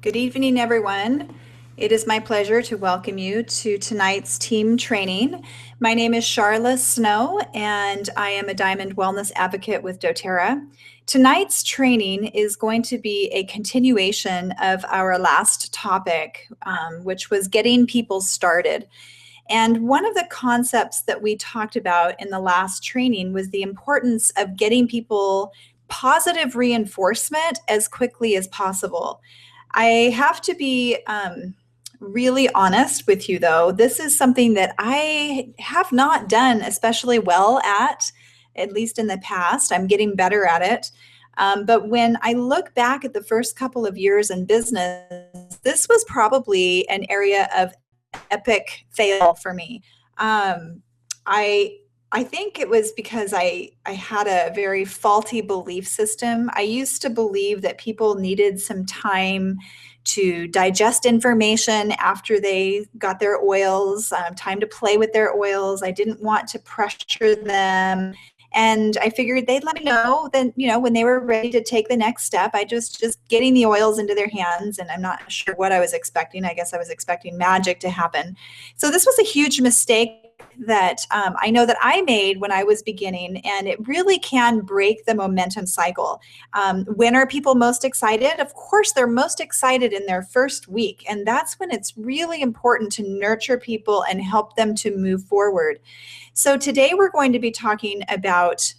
Good evening, everyone. It is my pleasure to welcome you to tonight's team training. My name is Charla Snow, and I am a Diamond Wellness Advocate with doTERRA. Tonight's training is going to be a continuation of our last topic, which was getting people started. And one of the concepts that we talked about in the last training was the importance of getting people positive reinforcement as quickly as possible. I have to be really honest with you, though. This is something that I have not done especially well at least in the past. I'm getting better at it. But when I look back at the first couple of years in business, this was probably an area of epic fail for me. I think it was because I had a very faulty belief system. I used to believe that people needed some time to digest information after they got their oils, time to play with their oils. I didn't want to pressure them. And I figured they'd let me know then, when they were ready to take the next step. I just getting the oils into their hands, and I'm not sure what I was expecting. I guess I was expecting magic to happen. So this was a huge mistake that I know that I made when I was beginning, and it really can break the momentum cycle. When are people most excited? Of course, they're most excited in their first week, and that's when it's really important to nurture people and help them to move forward. So today we're going to be talking about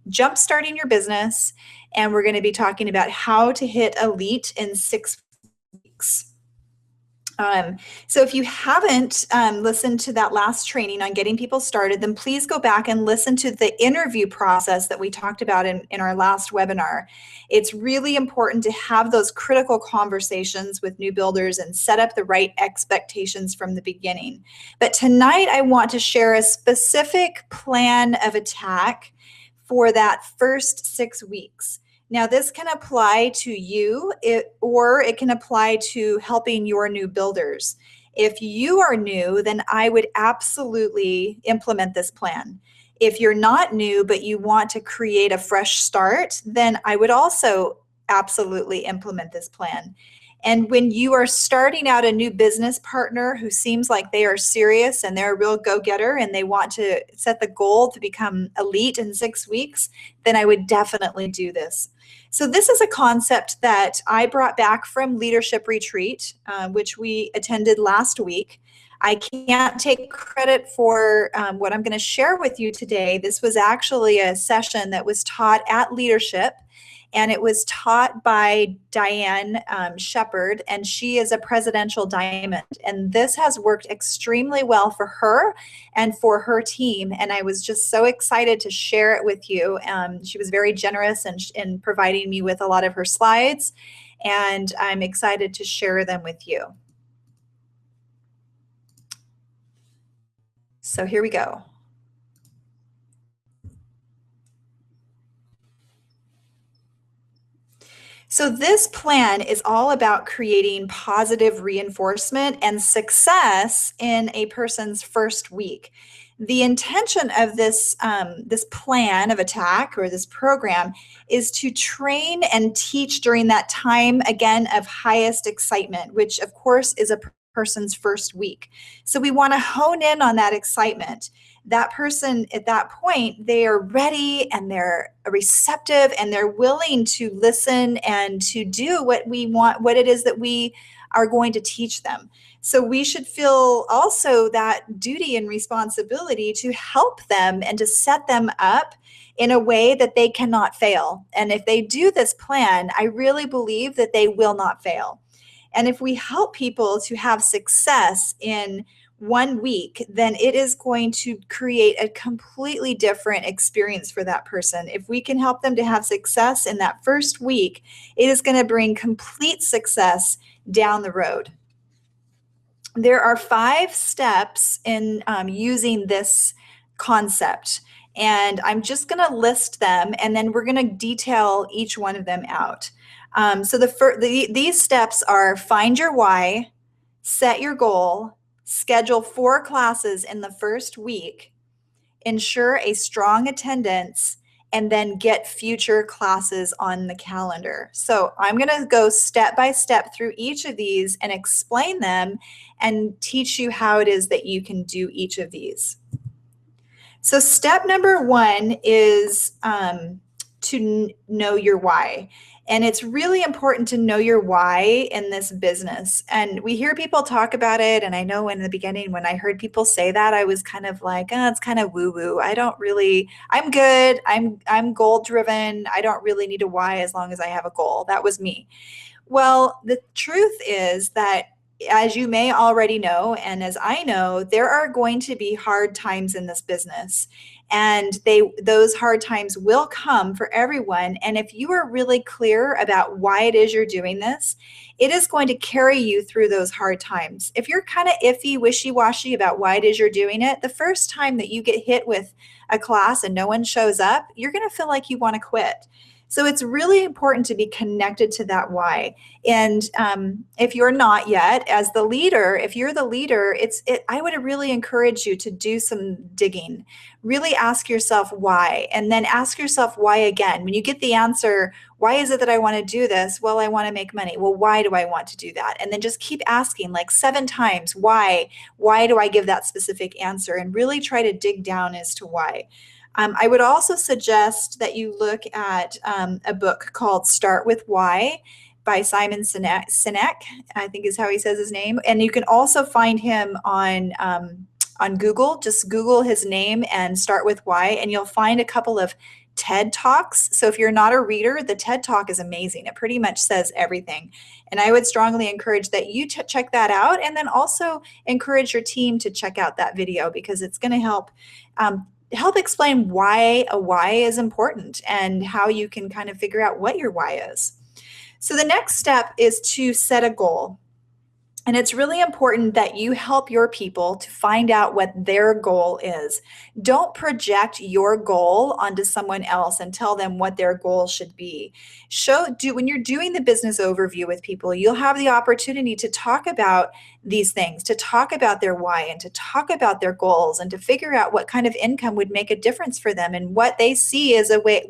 jump-starting your business, and we're going to be talking about how to hit elite in 6 weeks. So if you haven't listened to that last training on getting people started, then please go back and listen to the interview process that we talked about in our last webinar. It's really important to have those critical conversations with new builders and set up the right expectations from the beginning. But tonight I want to share a specific plan of attack for that first 6 weeks. Now, this can apply to you, or it can apply to helping your new builders. If you are new, then I would absolutely implement this plan. If you're not new, but you want to create a fresh start, then I would also absolutely implement this plan. And when you are starting out a new business partner who seems like they are serious and they're a real go-getter and they want to set the goal to become elite in 6 weeks, then I would definitely do this. So this is a concept that I brought back from Leadership Retreat, which we attended last week. I can't take credit for what I'm going to share with you today. This was actually a session that was taught at Leadership, and it was taught by Diane Shepard, and she is a presidential diamond. And this has worked extremely well for her and for her team. And I was just so excited to share it with you. She was very generous in providing me with a lot of her slides, and I'm excited to share them with you. So here we go. So this plan is all about creating positive reinforcement and success in a person's first week. The intention of this plan of attack, or this program, is to train and teach during that time, again, of highest excitement, which of course is a person's first week. So we want to hone in on that excitement. That person at that point, they are ready and they're receptive and they're willing to listen and to do what we want, what it is that we are going to teach them. So we should feel also that duty and responsibility to help them and to set them up in a way that they cannot fail. And if they do this plan, I really believe that they will not fail. And if we help people to have success in 1 week, then it is going to create a completely different experience for that person. If we can help them to have success in that first week, it is going to bring complete success down the road. There are 5 steps in using this concept, and I'm just going to list them, and then we're going to detail each one of them out. So these steps are: find your why, set your goal, schedule 4 classes in the first week, ensure a strong attendance, and then get future classes on the calendar. So I'm going to go step by step through each of these and explain them and teach you how it is that you can do each of these. So step number one is to know your why. And it's really important to know your why in this business. And we hear people talk about it. And I know in the beginning, when I heard people say that, I was kind of like, oh, it's kind of woo-woo. I'm good. I'm goal driven. I don't really need a why as long as I have a goal. That was me. Well, the truth is that, as you may already know, and as I know, there are going to be hard times in this business. And those hard times will come for everyone. And if you are really clear about why it is you're doing this, it is going to carry you through those hard times. If you're kind of iffy, wishy-washy about why it is you're doing it, the first time that you get hit with a class and no one shows up, you're going to feel like you want to quit. So it's really important to be connected to that why. And if you're not yet, as the leader, if you're the leader, I would really encourage you to do some digging. Really ask yourself why, and then ask yourself why again. When you get the answer, why is it that I want to do this? Well, I want to make money. Well, why do I want to do that? And then just keep asking like 7 times, why? Why do I give that specific answer? And really try to dig down as to why. I would also suggest that you look at a book called Start With Why by Simon Sinek, I think is how he says his name. And you can also find him on Google. Just Google his name and Start With Why, and you'll find a couple of TED Talks. So if you're not a reader, the TED Talk is amazing. It pretty much says everything. And I would strongly encourage that you check that out, and then also encourage your team to check out that video, because it's going to help explain why a why is important and how you can kind of figure out what your why is. So the next step is to set a goal. And it's really important that you help your people to find out what their goal is. Don't project your goal onto someone else and tell them what their goal should be. When you're doing the business overview with people, you'll have the opportunity to talk about these things, to talk about their why, and to talk about their goals, and to figure out what kind of income would make a difference for them, and what they see as a way,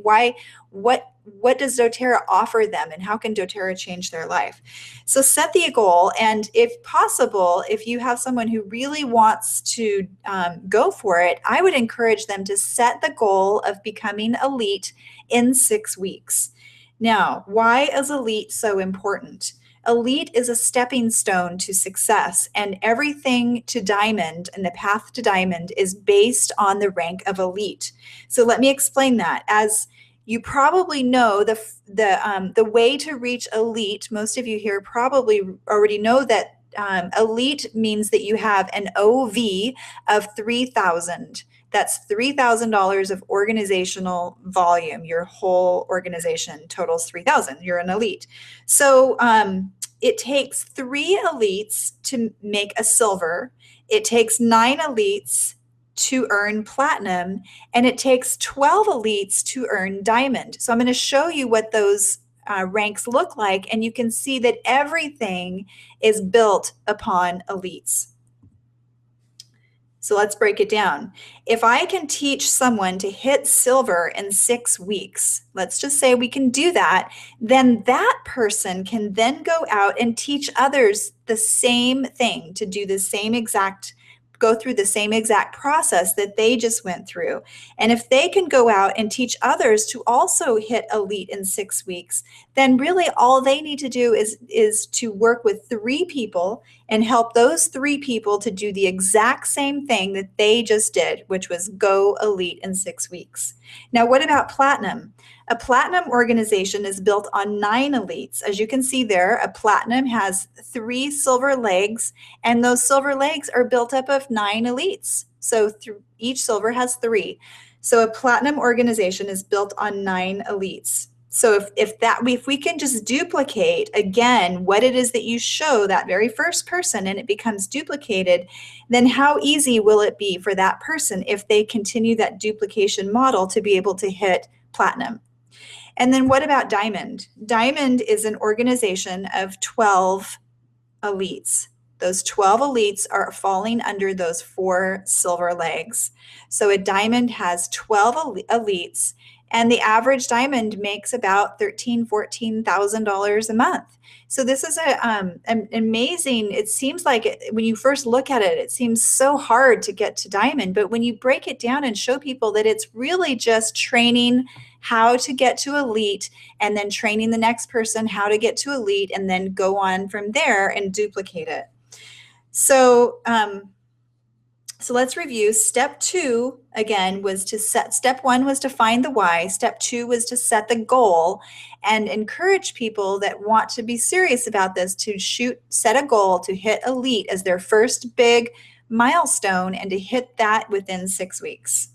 what does doTERRA offer them, and how can doTERRA change their life? So set the goal, and if possible, if you have someone who really wants to go for it, I would encourage them to set the goal of becoming elite in 6 weeks. Now, why is elite so important? Elite is a stepping stone to success, and everything to diamond and the path to diamond is based on the rank of elite. So let me explain that. As you probably know, the way to reach elite, most of you here probably already know that elite means that you have an OV of 3,000. That's $3,000 of organizational volume. Your whole organization totals 3,000. You're an elite. So it takes 3 elites to make a silver. It takes 9 elites to earn platinum, and it takes 12 elites to earn diamond. So I'm going to show you what those ranks look like, and you can see that everything is built upon elites. So let's break it down. If I can teach someone to hit silver in 6 weeks, let's just say we can do that, then that person can then go out and teach others the same thing, to do the same exact go through the same exact process that they just went through. And if they can go out and teach others to also hit elite in 6 weeks, then really all they need to do is to work with 3 people and help those 3 people to do the exact same thing that they just did, which was go elite in 6 weeks. Now, what about platinum? A platinum organization is built on 9 elites. As you can see there, a platinum has 3 silver legs, and those silver legs are built up of 9 elites. So each silver has 3. So a platinum organization is built on 9 elites. So if we can just duplicate again what it is that you show that very first person, and it becomes duplicated, then how easy will it be for that person, if they continue that duplication model, to be able to hit platinum? And then what about diamond? Diamond is an organization of 12 elites. Those 12 elites are falling under those 4 silver legs. So a diamond has 12 elites, And the average diamond makes about $13,000, $14,000 a month. So this is an amazing, it seems like when you first look at it, it seems so hard to get to diamond. But when you break it down and show people that it's really just training how to get to elite, and then training the next person how to get to elite, and then go on from there and duplicate it. So, so let's review. Step 2, again, was to set, step 1 was to find the why. Step 2 was to set the goal and encourage people that want to be serious about this to set a goal to hit elite as their first big milestone, and to hit that within 6 weeks.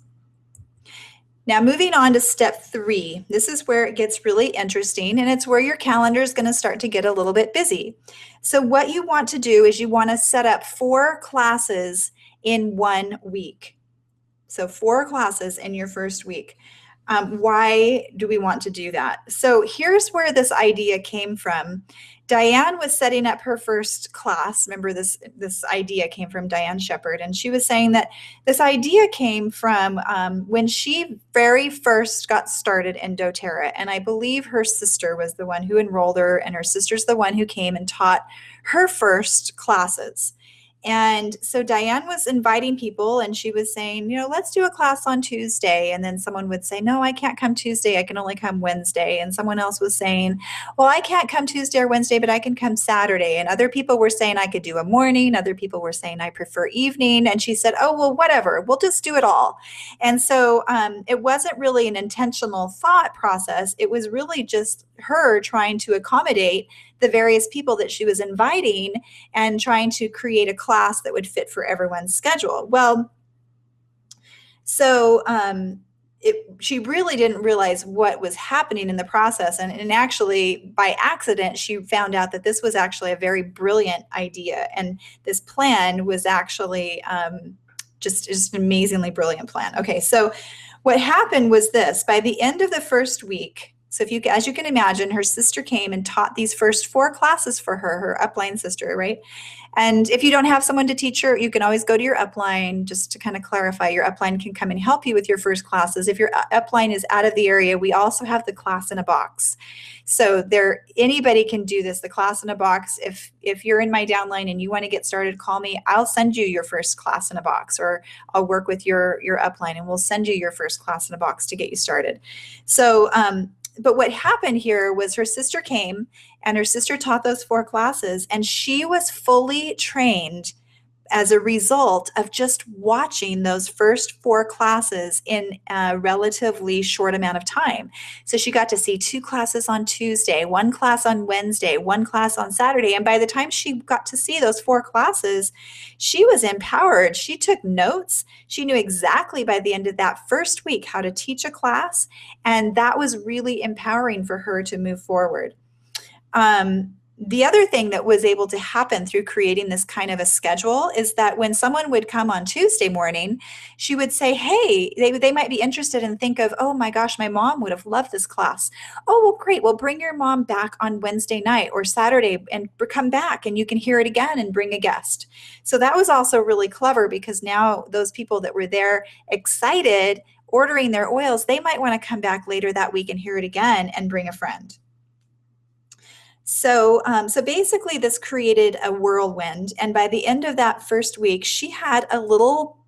Now, moving on to step 3, this is where it gets really interesting, and it's where your calendar is going to start to get a little bit busy. So what you want to do is you want to set up 4 classes in 1 week. So 4 classes in your first week. Why do we want to do that? So here's where this idea came from. Diane was setting up her first class. Remember, this idea came from Diane Shepard, and she was saying that this idea came from when she very first got started in doTERRA, and I believe her sister was the one who enrolled her, and her sister's the one who came and taught her first classes. And so Diane was inviting people, and she was saying, let's do a class on Tuesday. And then someone would say, no, I can't come Tuesday. I can only come Wednesday. And someone else was saying, well, I can't come Tuesday or Wednesday, but I can come Saturday. And other people were saying I could do a morning. Other people were saying I prefer evening. And she said, oh, well, whatever, we'll just do it all. And so it wasn't really an intentional thought process. It was really just her trying to accommodate the various people that she was inviting and trying to create a class that would fit for everyone's schedule. Well, so she really didn't realize what was happening in the process. And actually, by accident, she found out that this was actually a very brilliant idea. And this plan was actually just an amazingly brilliant plan. Okay, so what happened was this. By the end of the first week, so as you can imagine, her sister came and taught these first 4 classes for her upline sister, right? And if you don't have someone to teach her, you can always go to your upline. Just to kind of clarify, your upline can come and help you with your first classes. If your upline is out of the area, we also have the class in a box. So anybody can do this, the class in a box. If you're in my downline and you want to get started, call me. I'll send you your first class in a box, or I'll work with your upline and we'll send you your first class in a box to get you started. So, but what happened here was her sister came, and her sister taught those 4 classes, and she was fully trained as a result of just watching those first 4 classes in a relatively short amount of time. So she got to see 2 classes on Tuesday, 1 class on Wednesday, 1 class on Saturday. And by the time she got to see those 4 classes, she was empowered. She took notes. She knew exactly by the end of that first week how to teach a class. And that was really empowering for her to move forward. The other thing that was able to happen through creating this kind of a schedule is that when someone would come on Tuesday morning, she would say, hey, they might be interested and think of, oh my gosh, my mom would have loved this class. Oh, well, great. Well, bring your mom back on Wednesday night or Saturday and come back and you can hear it again and bring a guest. So that was also really clever, because now those people that were there excited, ordering their oils, they might want to come back later that week and hear it again and bring a friend. So basically this created a whirlwind. And by the end of that first week, she had a little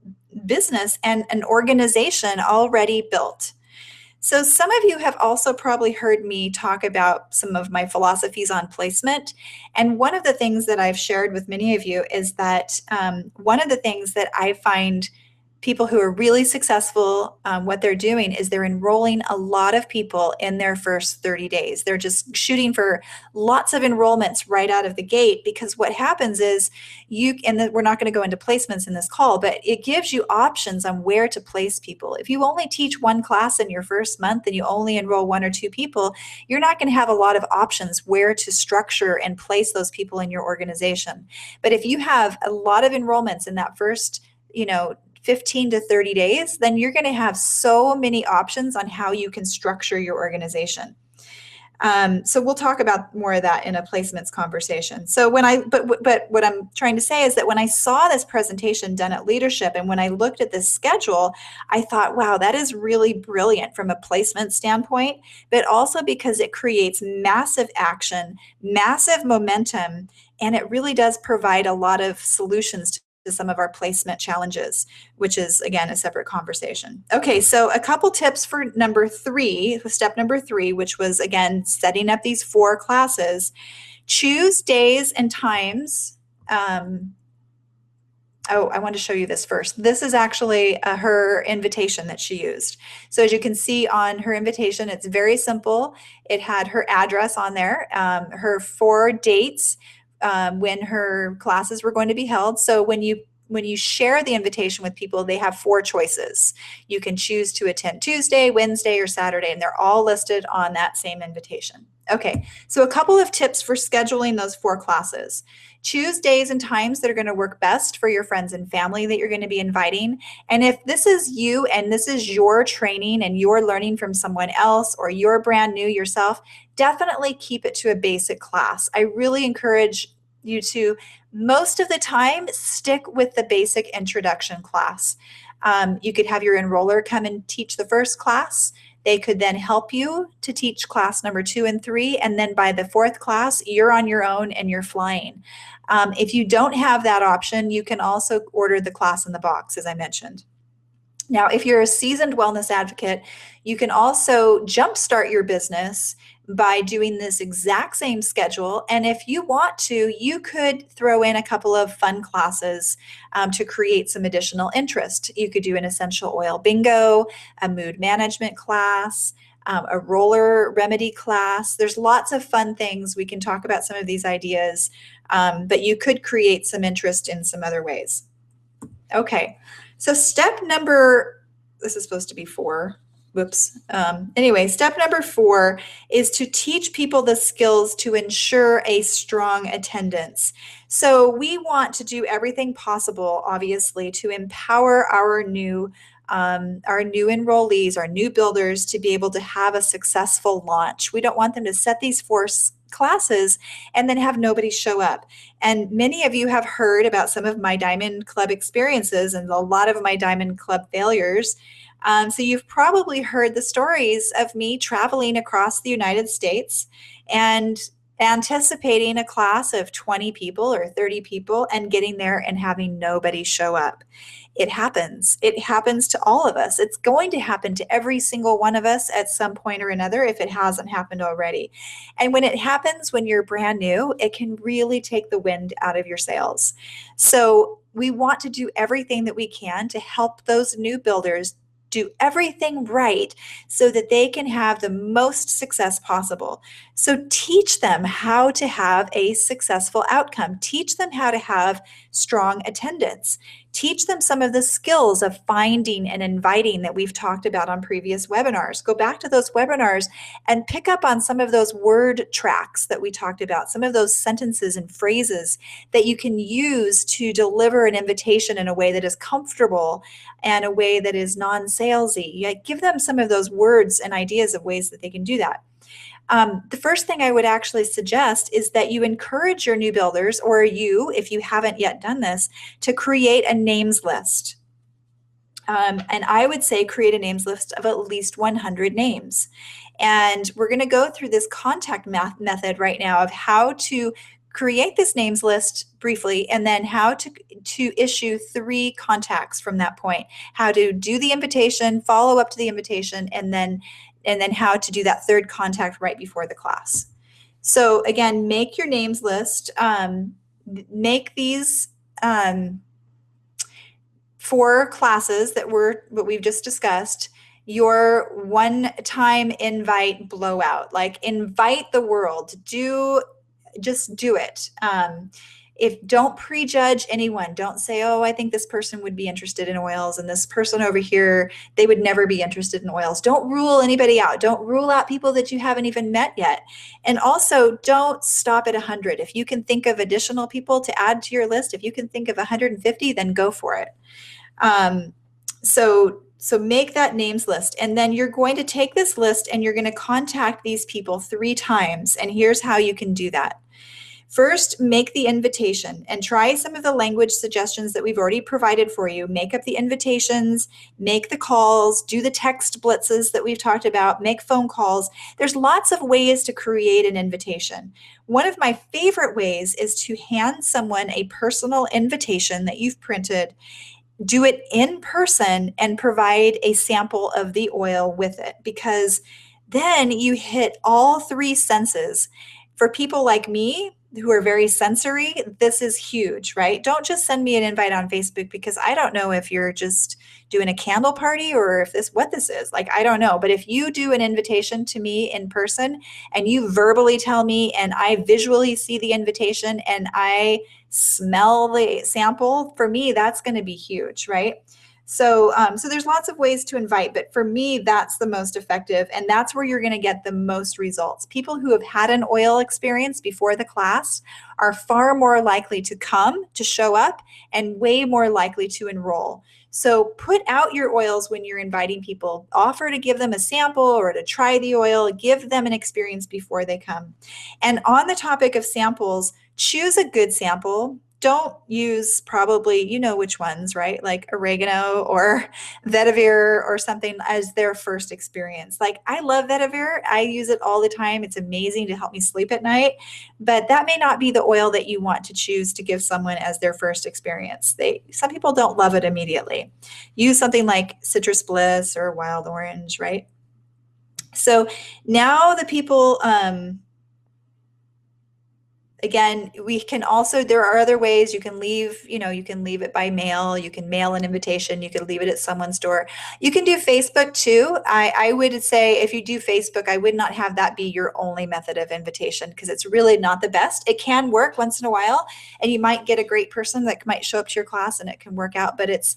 business and an organization already built. So some of you have also probably heard me talk about some of my philosophies on placement. And one of the things that I've shared with many of you is that one of the things that I find people who are really successful, what they're doing is they're enrolling a lot of people in their first 30 days. They're just shooting for lots of enrollments right out of the gate, because what happens is we're not going to go into placements in this call, but it gives you options on where to place people. If you only teach 1 class in your first month and you only enroll 1 or 2 people, you're not going to have a lot of options where to structure and place those people in your organization. But if you have a lot of enrollments in that first, 15 to 30 days, then you're going to have so many options on how you can structure your organization. So we'll talk about more of that in a placements conversation. So but what I'm trying to say is that when I saw this presentation done at leadership, and when I looked at this schedule, I thought, wow, that is really brilliant from a placement standpoint, but also because it creates massive action, massive momentum, and it really does provide a lot of solutions to some of our placement challenges, which is, again, a separate conversation. Okay, so a couple tips for step number three, which was, again, setting up these 4 classes. Choose days and times. I want to show you this first. This is actually her invitation that she used. So as you can see on her invitation, it's very simple. It had her address on there, her 4 dates, when her classes were going to be held. So when you share the invitation with people, they have 4 choices. You can choose to attend Tuesday, Wednesday, or Saturday, and they're all listed on that same invitation. Okay, so a couple of tips for scheduling those 4 classes. Choose days and times that are going to work best for your friends and family that you're going to be inviting. And if this is you and this is your training and you're learning from someone else, or you're brand new yourself, definitely keep it to a basic class. I really encourage you to, most of the time, stick with the basic introduction class. You could have your enroller come and teach the first class. They could then help you to teach class number 2 and 3. And then by the 4th class, you're on your own and you're flying. If you don't have that option, you can also order the class in the box, as I mentioned. Now, if you're a seasoned wellness advocate, you can also jumpstart your business by doing this exact same schedule. And if you want to, you could throw in a couple of fun classes to create some additional interest. You could do an essential oil bingo, a mood management class, a roller remedy class. There's lots of fun things. We can talk about some of these ideas, but you could create some interest in some other ways. Okay, so this is supposed to be 4. Whoops. Anyway, step number 4 is to teach people the skills to ensure a strong attendance. So we want to do everything possible, obviously, to empower our new enrollees, our new builders, to be able to have a successful launch. We don't want them to set these 4 classes and then have nobody show up. And many of you have heard about some of my Diamond Club experiences and a lot of my Diamond Club failures. So you've probably heard the stories of me traveling across the United States and anticipating a class of 20 people or 30 people and getting there and having nobody show up. It happens. It happens to all of us. It's going to happen to every single one of us at some point or another if it hasn't happened already. And when it happens when you're brand new, it can really take the wind out of your sails. So we want to do everything that we can to help those new builders do everything right so that they can have the most success possible. So teach them how to have a successful outcome. Teach them how to have strong attendance. Teach them some of the skills of finding and inviting that we've talked about on previous webinars. Go back to those webinars and pick up on some of those word tracks that we talked about, some of those sentences and phrases that you can use to deliver an invitation in a way that is comfortable and a way that is non-salesy. Give them some of those words and ideas of ways that they can do that. The first thing I would actually suggest is that you encourage your new builders, or you, if you haven't yet done this, to create a names list. And I would say create a names list of at least 100 names. And we're going to go through this contact method right now of how to create this names list briefly, and then how to issue 3 contacts from that point, how to do the invitation, follow up to the invitation, and then how to do that 3rd contact right before the class. So again, make your names list, make these 4 classes that we've just discussed your one-time invite blowout. Like, invite the world. Just do it. Don't prejudge anyone. Don't say, oh, I think this person would be interested in oils, and this person over here, they would never be interested in oils. Don't rule anybody out. Don't rule out people that you haven't even met yet. And also, don't stop at 100. If you can think of additional people to add to your list, if you can think of 150, then go for it. So make that names list, and then you're going to take this list and you're going to contact these people 3 times. And here's how you can do that. First, make the invitation and try some of the language suggestions that we've already provided for you. Make up the invitations, make the calls, do the text blitzes that we've talked about, make phone calls. There's lots of ways to create an invitation. One of my favorite ways is to hand someone a personal invitation that you've printed, do it in person, and provide a sample of the oil with it, because then you hit all 3 senses. For people like me who are very sensory, this is huge, right? Don't just send me an invite on Facebook, because I don't know if you're just doing a candle party or if what this is. Like, I don't know. But if you do an invitation to me in person and you verbally tell me and I visually see the invitation and I smell the sample, for me, that's going to be huge, right? So there's lots of ways to invite, but for me, that's the most effective, and that's where you're going to get the most results. People who have had an oil experience before the class are far more likely to come, to show up, and way more likely to enroll. So put out your oils when you're inviting people. Offer to give them a sample or to try the oil. Give them an experience before they come. And on the topic of samples, choose a good sample. Don't use, probably, you know which ones, right? Like oregano or vetiver or something as their first experience. Like, I love vetiver. I use it all the time. It's amazing to help me sleep at night. But that may not be the oil that you want to choose to give someone as their first experience. Some people don't love it immediately. Use something like citrus bliss or wild orange, right? So now the people, again, we can also, there are other ways you can leave, you can leave it by mail, you can mail an invitation, you can leave it at someone's door. You can do Facebook too. I would say if you do Facebook, I would not have that be your only method of invitation, because it's really not the best. It can work once in a while, and you might get a great person that might show up to your class and it can work out, but it's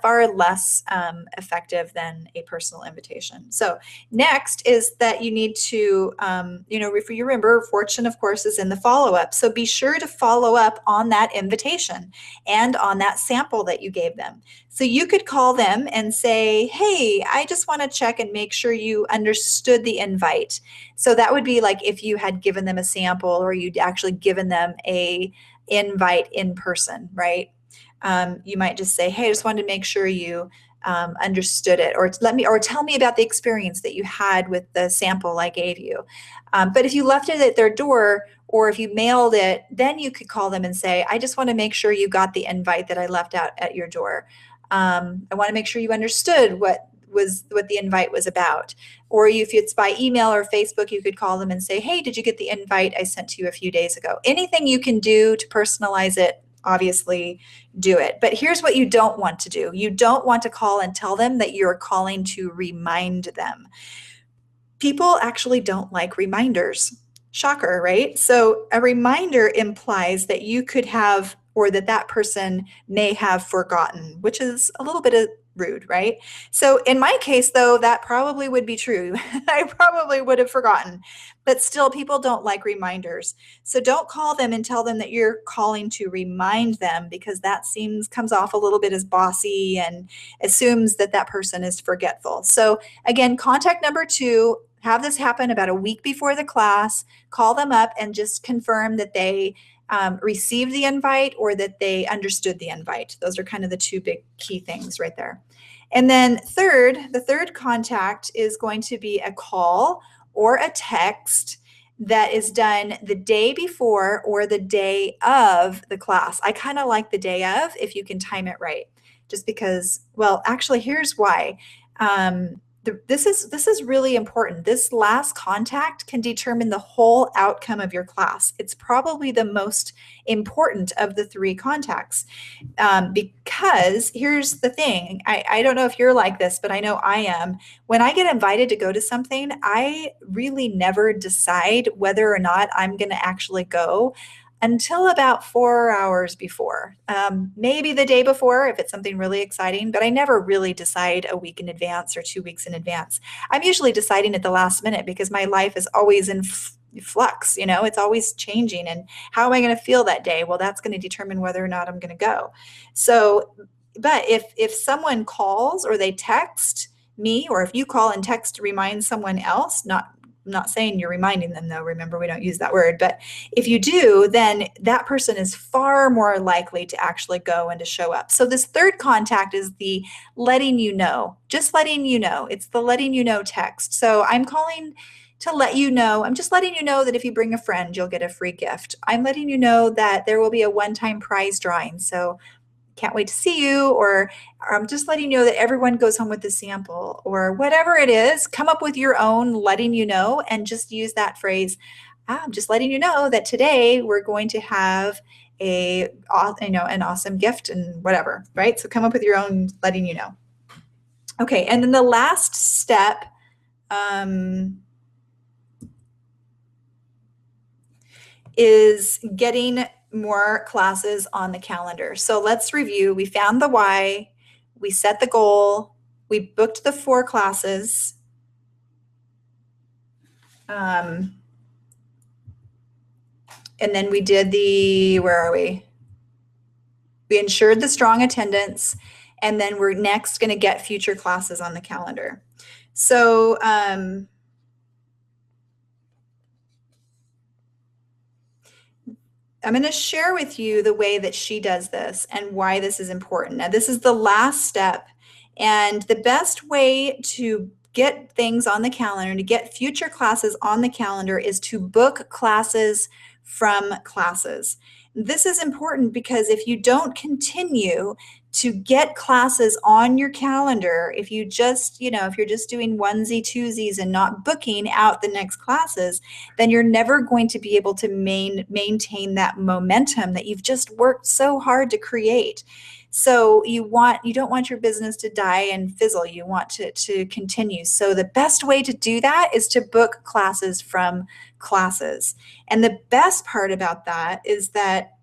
far less effective than a personal invitation. So next is that you need to, if you remember, fortune, of course, is in the follow-up. So be sure to follow up on that invitation and on that sample that you gave them. So you could call them and say, hey, I just want to check and make sure you understood the invite. So that would be like if you had given them a sample or you'd actually given them a invite in person, right? You might just say, hey, I just wanted to make sure you understood it, or tell me about the experience that you had with the sample I gave you. But if you left it at their door, or if you mailed it, then you could call them and say, I just want to make sure you got the invite that I left out at your door. I want to make sure you understood what the invite was about. Or if it's by email or Facebook, you could call them and say, hey, did you get the invite I sent to you a few days ago? Anything you can do to personalize it, obviously do it. But here's what you don't want to do. You don't want to call and tell them that you're calling to remind them. People actually don't like reminders. Shocker, right? So a reminder implies that you could have, or that person may have forgotten, which is a little bit rude, right? So in my case, though, that probably would be true. I probably would have forgotten, but still, people don't like reminders. So don't call them and tell them that you're calling to remind them, because that comes off a little bit as bossy and assumes that person is forgetful. So again, contact number 2, have this happen about a week before the class. Call them up and just confirm that they received the invite or that they understood the invite. Those are kind of the 2 big key things right there. And then the third contact is going to be a call or a text that is done the day before or the day of the class. I kind of like the day of, if you can time it right, just because, well, actually, here's why. This is really important. This last contact can determine the whole outcome of your class. It's probably the most important of the 3 contacts, because here's the thing. I don't know if you're like this, but I know I am. When I get invited to go to something, I really never decide whether or not I'm going to actually go until about 4 hours before, maybe the day before if it's something really exciting, but I never really decide a week in advance or 2 weeks in advance. I'm usually deciding at the last minute, because my life is always in flux, it's always changing. And how am I going to feel that day? Well, that's going to determine whether or not I'm going to go. So But if someone calls or they text me, or if you call and text to remind someone else, not saying you're reminding them though, remember we don't use that word, but if you do, then that person is far more likely to actually go and to show up. So this third contact is the letting you know, just letting you know. It's the letting you know text. So I'm calling to let you know. I'm just letting you know that if you bring a friend, you'll get a free gift. I'm letting you know that there will be a one-time prize drawing. So can't wait to see you, or I'm just letting you know that everyone goes home with the sample, or whatever it is. Come up with your own letting you know and just use that phrase. I'm just letting you know that today we're going to have an awesome gift and whatever, right? So come up with your own letting you know. Okay, and then the last step is getting more classes on the calendar. So let's review. We found the why, we set the goal, we booked the 4 classes. And then we did where are we? We ensured the strong attendance, and then we're next going to get future classes on the calendar. So I'm going to share with you the way that she does this and why this is important. Now, this is the last step, and the best way to get things on the calendar, to get future classes on the calendar, is to book classes from classes. This is important because if you don't continue to get classes on your calendar, if you just, if you're just doing onesie twosies and not booking out the next classes, then you're never going to be able to maintain that momentum that you've just worked so hard to create. So you don't want your business to die and fizzle. You want to continue. So the best way to do that is to book classes from classes. And the best part about that is that,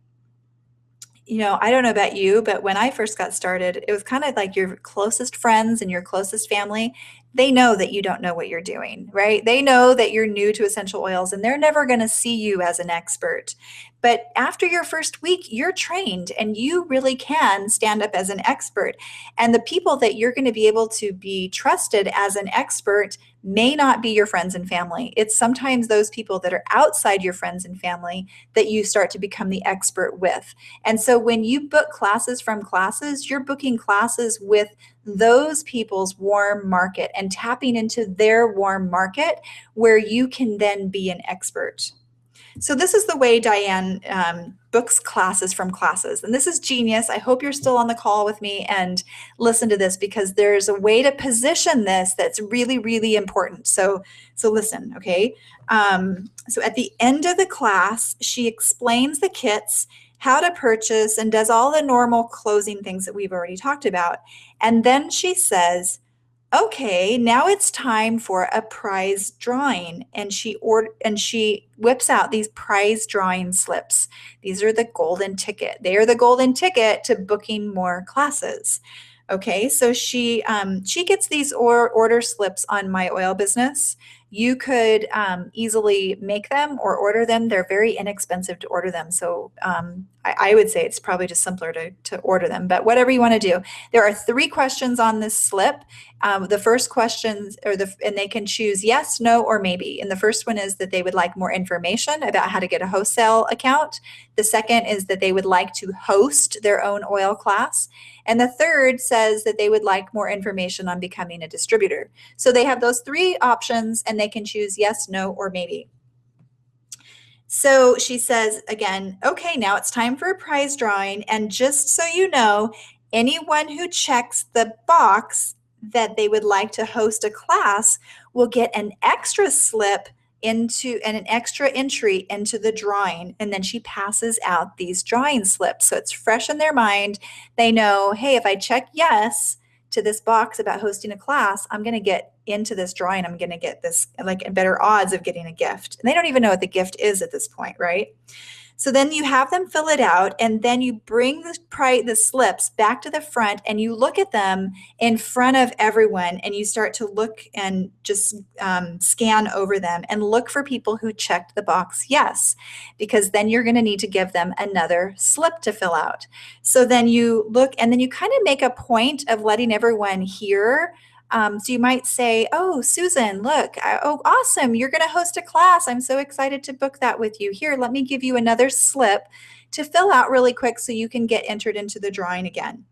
I don't know about you, but when I first got started, it was kind of like your closest friends and your closest family. They know that you don't know what you're doing, right? They know that you're new to essential oils, and they're never going to see you as an expert. But after your first week, you're trained and you really can stand up as an expert. And the people that you're going to be able to be trusted as an expert may not be your friends and family. It's sometimes those people that are outside your friends and family that you start to become the expert with. And so when you book classes from classes, you're booking classes with those people's warm market and tapping into their warm market where you can then be an expert. So this is the way Diane books classes from classes. And this is genius. I hope you're still on the call with me and listen to this, because there's a way to position this that's really, really important. So listen, okay? So at the end of the class, she explains the kits, how to purchase, and does all the normal closing things that we've already talked about. And then she says, okay, now it's time for a prize drawing. And she whips out these prize drawing slips. These are the golden ticket. They are the golden ticket to booking more classes. Okay, so she gets these order slips on My Oil Business. You could easily make them or order them. They're very inexpensive to order them. So I would say it's probably just simpler to order them, but whatever you want to do. There are 3 questions on this slip. The first questions and they can choose yes, no, or maybe. And the first one is that they would like more information about how to get a wholesale account. The second is that they would like to host their own oil class. And the third says that they would like more information on becoming a distributor. So they have those 3 options, and they can choose yes, no, or maybe. So she says again, okay, now it's time for a prize drawing. And just so you know, anyone who checks the box that they would like to host a class will get an extra slip and an extra entry into the drawing. And then she passes out these drawing slips. So it's fresh in their mind. They know, hey, if I check yes to this box about hosting a class, I'm going to get into this drawing. I'm going to get this, like, better odds of getting a gift. And they don't even know what the gift is at this point, right? So then you have them fill it out, and then you bring the slips back to the front and you look at them in front of everyone, and you start to look and just scan over them and look for people who checked the box yes, because then you're going to need to give them another slip to fill out. So then you look, and then you kind of make a point of letting everyone hear. So you might say, oh, Susan, look, oh, awesome. You're going to host a class. I'm so excited to book that with you. Here, let me give you another slip to fill out really quick so you can get entered into the drawing again.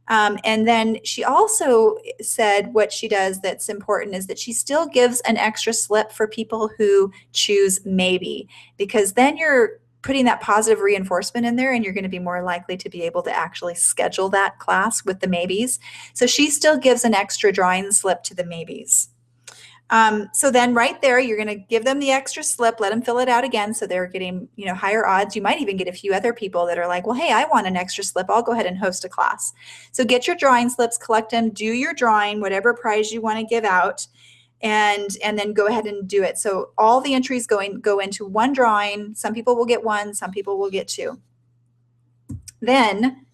And then she also said what she does that's important is that she still gives an extra slip for people who choose maybe, because then you're putting that positive reinforcement in there and you're going to be more likely to be able to actually schedule that class with the maybes. So she still gives an extra drawing slip to the maybes. So then right there, you're going to give them the extra slip, let them fill it out again. So they're getting, higher odds. You might even get a few other people that are like, well, hey, I want an extra slip. I'll go ahead and host a class. So get your drawing slips, collect them, do your drawing, whatever prize you want to give out, and then go ahead and do it. So all the entries go into one drawing. Some people will get one, some people will get two. Then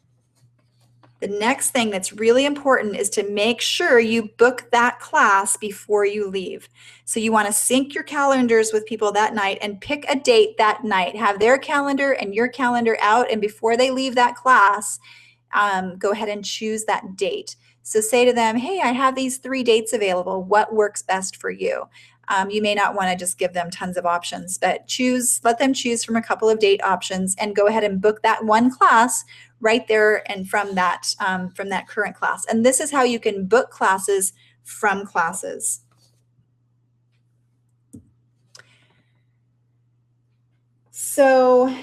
the next thing that's really important is to make sure you book that class before you leave. So you want to sync your calendars with people that night and pick a date that night. Have their calendar and your calendar out, and before they leave that class, go ahead and choose that date. So say to them, hey, I have these 3 dates available. What works best for you? You may not want to just give them tons of options, but let them choose from a couple of date options and go ahead and book that one class right there and from that current class. And this is how you can book classes from classes. So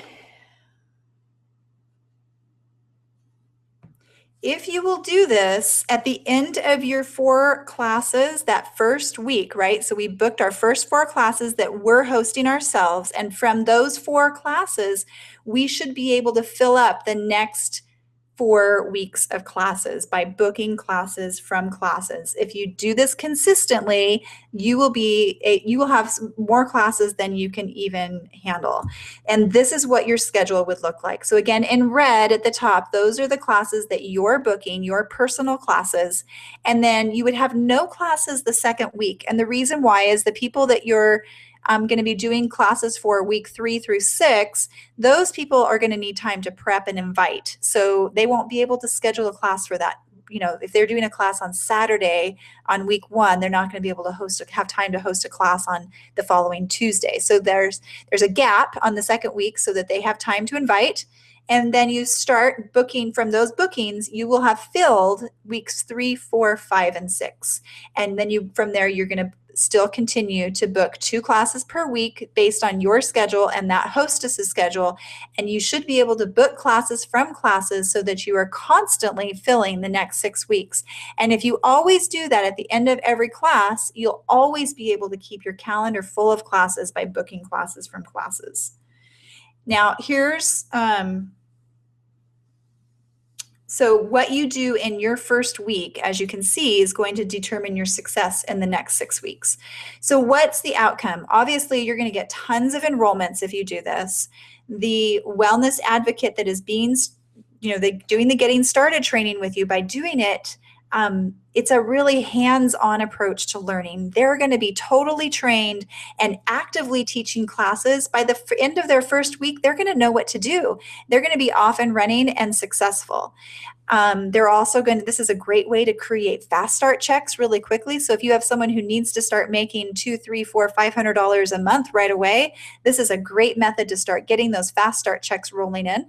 if you will do this at the end of your 4 classes that first week, right? So we booked our first 4 classes that we're hosting ourselves. And from those 4 classes, we should be able to fill up the next 4 weeks of classes by booking classes from classes. If you do this consistently, you will have more classes than you can even handle. And this is what your schedule would look like. So again, in red at the top, those are the classes that you're booking, your personal classes. And then you would have no classes the second week. And the reason why is the people that you're going to be doing classes for week 3 through 6, those people are going to need time to prep and invite. So they won't be able to schedule a class for that. If they're doing a class on Saturday on week 1, they're not going to be able to have time to host a class on the following Tuesday. So there's a gap on the second week so that they have time to invite. And then you start booking. From those bookings, you will have filled weeks 3, 4, 5, and 6. And then from there, you're going to still continue to book 2 classes per week based on your schedule and that hostess's schedule. And you should be able to book classes from classes so that you are constantly filling the next 6 weeks. And if you always do that at the end of every class, you'll always be able to keep your calendar full of classes by booking classes from classes. Now, here's so what you do in your first week, as you can see, is going to determine your success in the next 6 weeks. So what's the outcome? Obviously, you're going to get tons of enrollments if you do this. The wellness advocate that is doing the getting started training with you, by doing it, it's a really hands-on approach to learning. They're going to be totally trained and actively teaching classes. By the end of their first week, they're going to know what to do. They're going to be off and running and successful. They're also this is a great way to create fast start checks really quickly. So if you have someone who needs to start making $200, $300, $400, $500 a month right away, this is a great method to start getting those fast start checks rolling in.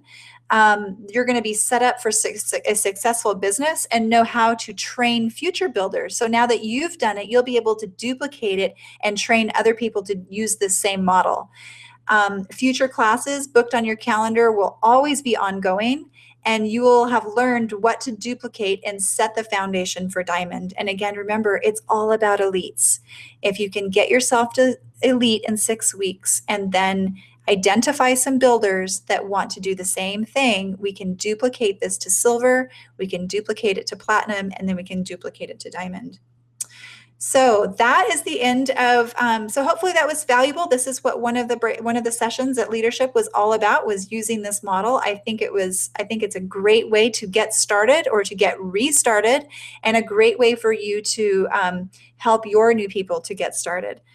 You're going to be set up for a successful business and know how to train future builders. So now that you've done it, you'll be able to duplicate it and train other people to use the same model. Future classes booked on your calendar will always be ongoing, and you will have learned what to duplicate and set the foundation for Diamond. And again, remember, it's all about elites. If you can get yourself to elite in 6 weeks and then identify some builders that want to do the same thing, we can duplicate this to silver, we can duplicate it to platinum, and then we can duplicate it to diamond. So that is the end of. So hopefully that was valuable. This is what one of the sessions at Leadership was all about, was using this model. I think it's a great way to get started or to get restarted, and a great way for you to help your new people to get started.